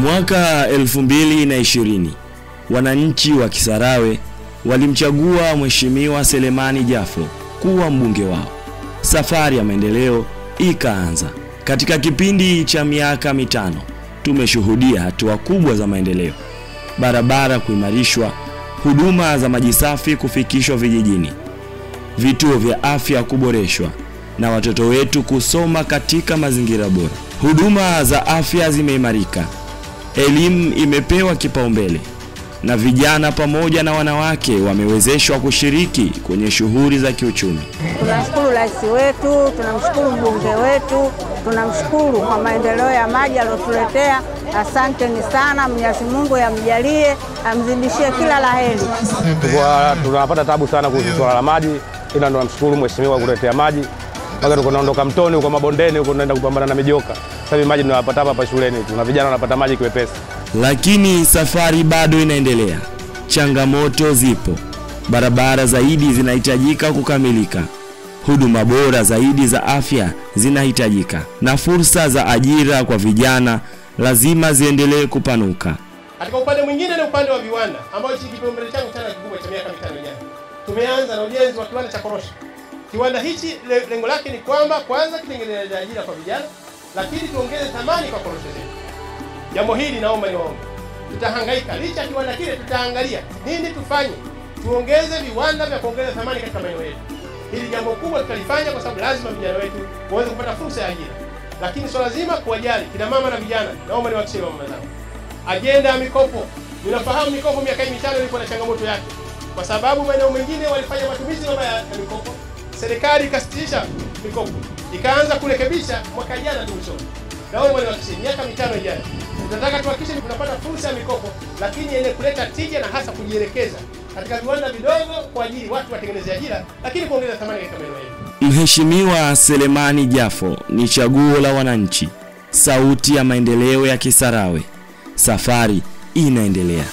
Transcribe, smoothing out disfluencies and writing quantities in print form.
Mwaka 2020 wananchi wa Kisarawe walimchagua Mheshimiwa Selemani Jafo kuwa mbunge wao. Safari ya maendeleo ikaanza. Katika kipindi cha miaka mitano tumeshuhudia hatua kubwa za maendeleo. Barabara kuimarishwa, huduma za maji safi kufikishwa vijijini, vituo vya afya kuboreshwa na watoto wetu kusoma katika mazingira bora. Huduma za afya zimeimarika, elimu imepewa kipaumbele na vijana pamoja na wanawake wamewezeshwa kushiriki kwenye shughuli za kiuchumi. Tunamshukuru rais wetu, tunamshukuru mbunge wetu, tunamshukuru kwa maendeleo ya maji aliyotuletea. Asanteni sana, Mwenyezi Mungu amjalie, amzidishie kila laheri. Tunapata tabu sana kuhusu swala la maji, ila tunamshukuru mheshimiwa kuletea maji. Mpaka tunaondoka mtoni huko mabondeni huko tunaenda kupambana na mijoka. Sasa maji tunayapata hapa shuleni, tuna vijana wanapata maji kiwepesi. Lakini safari bado inaendelea. Changamoto zipo. Barabara zaidi zinahitajika kukamilika. Huduma bora zaidi za afya zinahitajika. Na fursa za ajira kwa vijana lazima ziendelee kupanuka. Katika upande mwingine ni upande wa viwanda ambao hiki kipaumbele changu sana kikubwa cha miaka 5 ijayo. Tumeanza na ujenzi wa kiwanda cha korosho. Kiwanda hichi lengo lake ni kwamba kwanza kitengeneze ajira kwa vijana, lakini tuongeze thamani kwa korosho zetu. Jambo hili naomba niwaombe. Tutahangaika licha kiwanda kile, tutaangalia nini tufanye. Tuongeze viwanda vya kuongeza thamani katika maeneo yetu. Hili jambo kubwa tutalifanya kwa sababu lazima vijana wetu waweze kupata fursa ya ajira. Lakini swala zima kuwajali kina mama na vijana, naomba niwahakikishie mama zangu. Ajenda ya mikopo. Ninafahamu mikopo miaka 5 ilikuwa na changamoto yake. Kwa sababu maeneo mengine walifanya matumizi mabaya ya mikopo. Serikali ikasitisha mikopo. Ikaanza kurekebisha mwaka jana tu mwishoni. Naomba niwahakikishie miaka 5 ijayo tunataka tuhakikishe tunapata fursa ya mikopo, lakini ile kuleta tija na hasa kujielekeza katika viwanda vidogo kwa ajili watu watengeneze ajira, lakini kuongeza thamani katika maeneo yetu. Mheshimiwa Selemani Jafo ni chaguo la wananchi, sauti ya maendeleo ya Kisarawe. Safari inaendelea.